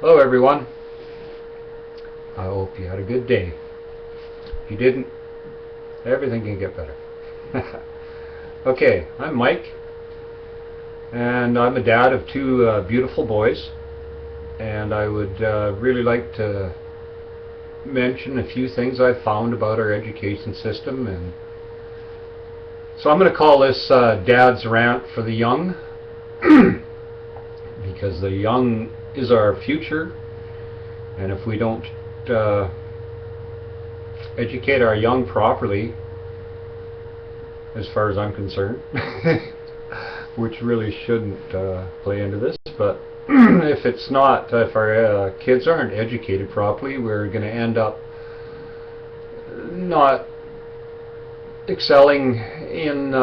Hello everyone. I hope you had a good day. If you didn't, everything can get better. Okay, I'm Mike, and I'm a dad of two beautiful boys, and I would really like to mention a few things I've found about our education system. And so I'm going to call this Dad's Rant for the Young, because the young is our future, and if we don't educate our young properly, as far as I'm concerned, which really shouldn't play into this, but if it's not, if our kids aren't educated properly, we're going to end up not excelling in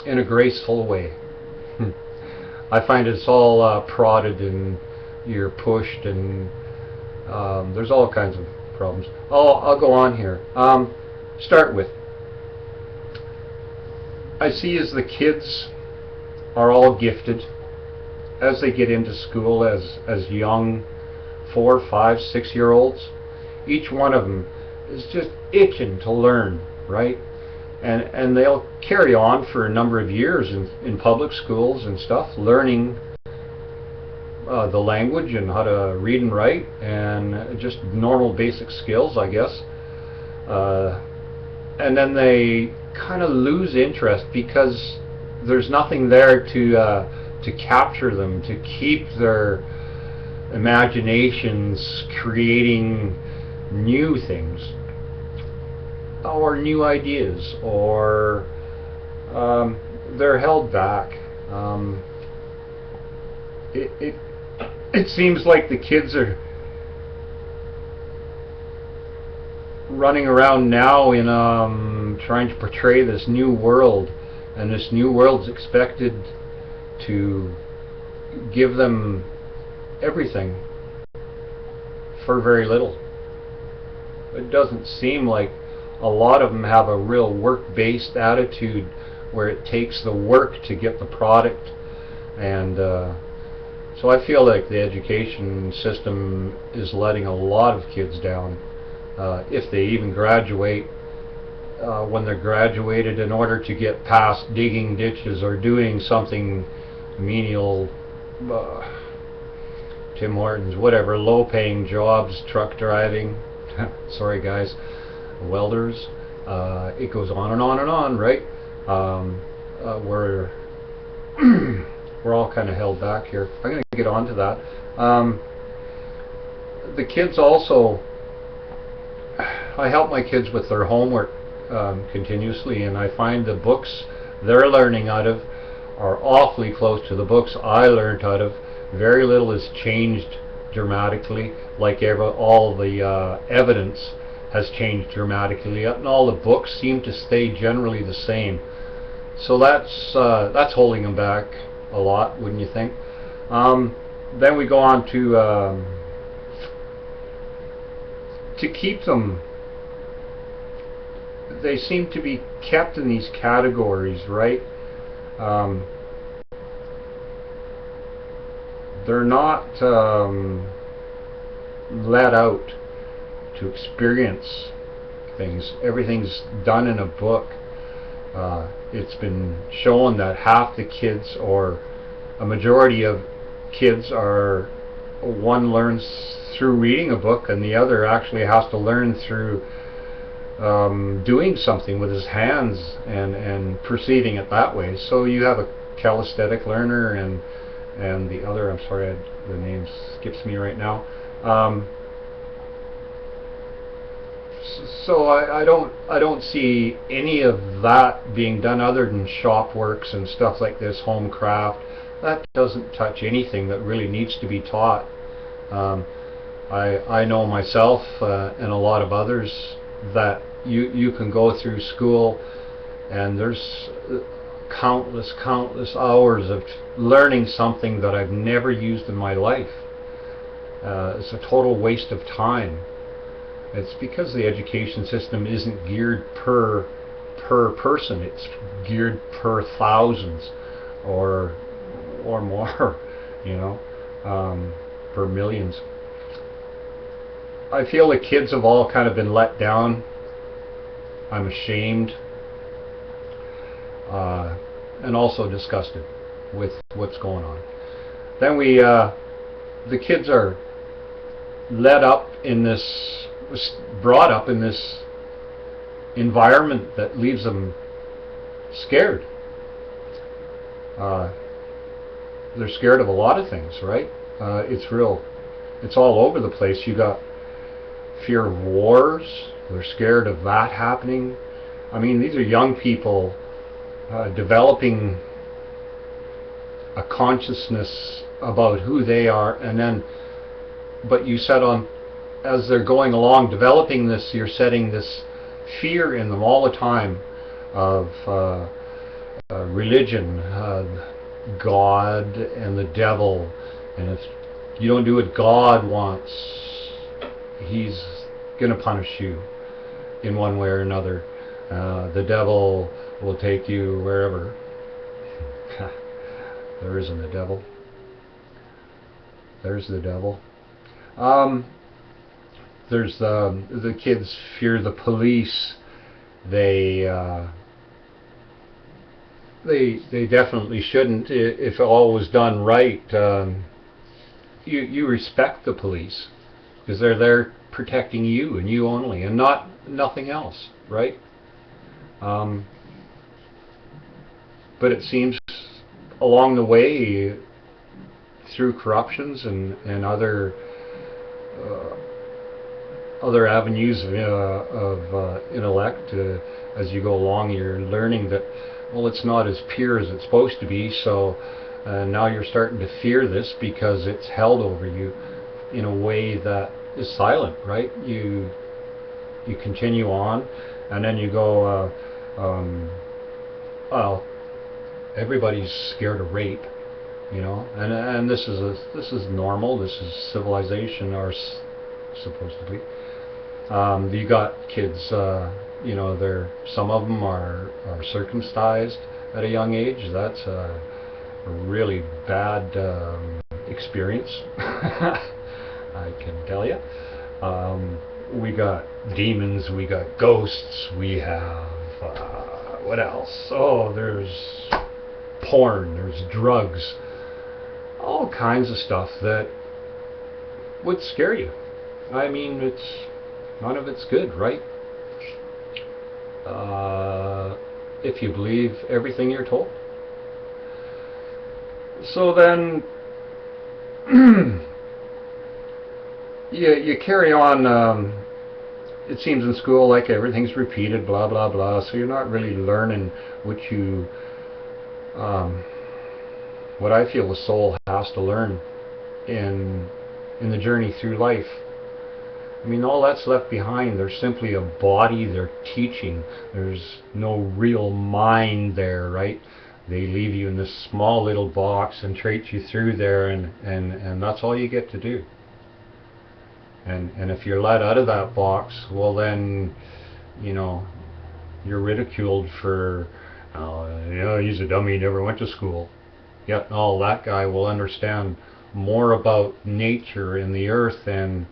a graceful way. I find it's all prodded and you're pushed, and there's all kinds of problems. I'll go on here. Start with, I see as the kids are all gifted as they get into school as young 4, 5, 6-year-olds. Each one of them is just itching to learn, right? And they'll carry on for a number of years in public schools and stuff, learning the language and how to read and write and just normal basic skills, I guess. And then they kind of lose interest because there's nothing there to capture them, to keep their imaginations creating new things or new ideas, or they're held back. It seems like the kids are running around now in trying to portray this new world, and this new world's expected to give them everything for very little. It doesn't seem like a lot of them have a real work-based attitude where it takes the work to get the product. And so I feel like the education system is letting a lot of kids down. If they even graduate, when they're graduated, in order to get past digging ditches or doing something menial, Tim Hortons, whatever, low-paying jobs, truck driving, sorry guys, welders, it goes on and on and on, right? We're we're all kind of held back here. I'm going to get on to that. The kids also, I help my kids with their homework continuously, and I find the books they're learning out of are awfully close to the books I learned out of. Very little has changed dramatically, like all the evidence has changed dramatically, and all the books seem to stay generally the same. So that's holding them back a lot, wouldn't you think? Then we go on to keep them. They seem to be kept in these categories, right? They're not let out to experience things. Everything's done in a book. It's been shown that half the kids, or a majority of kids, are, one learns through reading a book and the other actually has to learn through doing something with his hands and perceiving it that way. So you have a calisthenic learner and the other, I'm sorry, the name skips me right now. So I don't see any of that being done other than shop works and stuff like this, home craft. That doesn't touch anything that really needs to be taught. I know myself and a lot of others that you can go through school and there's countless hours of learning something that I've never used in my life. It's a total waste of time. It's because the education system isn't geared per person. It's geared per thousands or more, you know. for millions. I feel the kids have all kind of been let down. I'm ashamed, and also disgusted with what's going on. Then the kids are brought up in this environment that leaves them scared. They're scared of a lot of things, right? It's all over the place. You got fear of wars. They're scared of that happening. I mean, these are young people developing a consciousness about who they are, but you set on, as they're going along developing this, you're setting this fear in them all the time of religion, God and the devil, and if you don't do what God wants, He's going to punish you in one way or another. The devil will take you wherever. There isn't a devil. There's the devil. There's the kids fear the police. They definitely shouldn't. If all was done right, you respect the police because they're there protecting you and you only, and nothing else, right? But it seems along the way, through corruptions and other avenues of intellect, as you go along, you're learning that, well, it's not as pure as it's supposed to be. So now you're starting to fear this because it's held over you in a way that is silent, right? You continue on, and then you go, well, everybody's scared of rape, and this is normal. This is civilization, or supposed to be. You got kids, some of them are circumcised at a young age. That's a really bad experience. I can tell you. We got demons, we got ghosts, we have what else? Oh, there's porn, there's drugs, all kinds of stuff that would scare you. I mean, none of it's good, right? If you believe everything you're told. So then you carry on. It seems in school like everything's repeated, blah blah blah, so you're not really learning what I feel the soul has to learn in the journey through life. I mean, all that's left behind. There's simply a body they're teaching. There's no real mind there, right? They leave you in this small little box and treat you through there, and that's all you get to do. And if you're let out of that box, well then, you're ridiculed for, he's a dummy, he never went to school. Yet, no, that guy will understand more about nature and the earth and,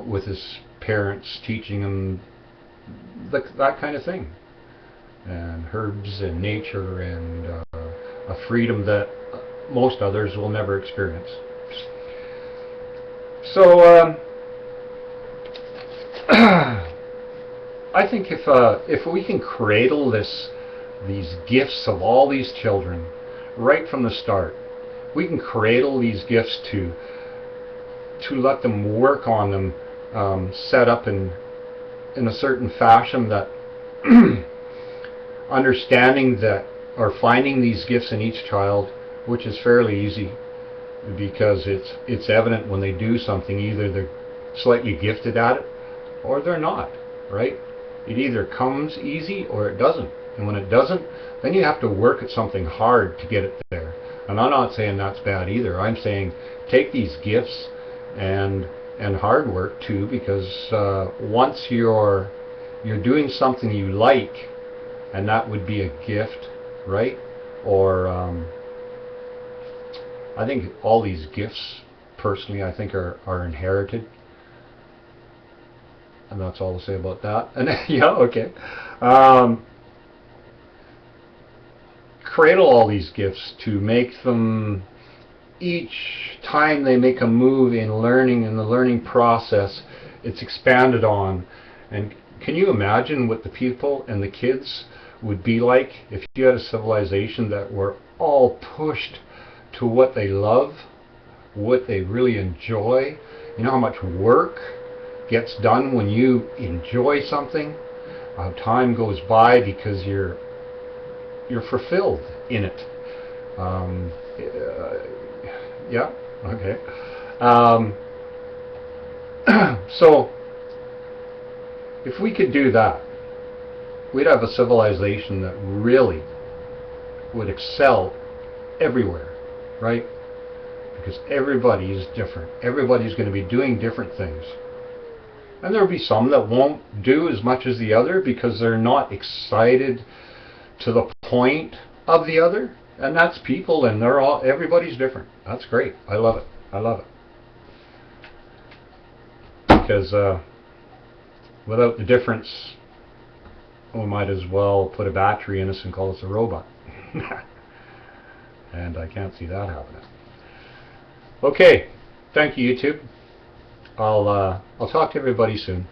with his parents teaching him that kind of thing. And herbs and nature and a freedom that most others will never experience. So I think if we can cradle these gifts of all these children right from the start, we can cradle these gifts to let them work on them, set up in a certain fashion, that understanding that, or finding these gifts in each child, which is fairly easy because it's evident when they do something. Either they're slightly gifted at it or they're not, right? It either comes easy or it doesn't. And when it doesn't, then you have to work at something hard to get it there. And I'm not saying that's bad either. I'm saying take these gifts and hard work too, because once you're doing something you like, and that would be a gift, right? Or I think all these gifts, personally, I think are inherited. And that's all to say about that. And yeah, okay. Cradle all these gifts to make them, each time they make a move in learning, in the learning process, it's expanded on. And can you imagine what the people and the kids would be like if you had a civilization that were all pushed to what they love, what they really enjoy? You know how much work gets done when you enjoy something? How time goes by because you're fulfilled in it. Yeah, okay. So, if we could do that, we'd have a civilization that really would excel everywhere, right? Because everybody is different. Everybody's going to be doing different things. And there'll be some that won't do as much as the other because they're not excited to the point of the other. And that's people, and everybody's different. That's great. I love it. I love it. Because without the difference, we might as well put a battery in us and call us a robot. And I can't see that happening. Okay. Thank you, YouTube. I'll talk to everybody soon.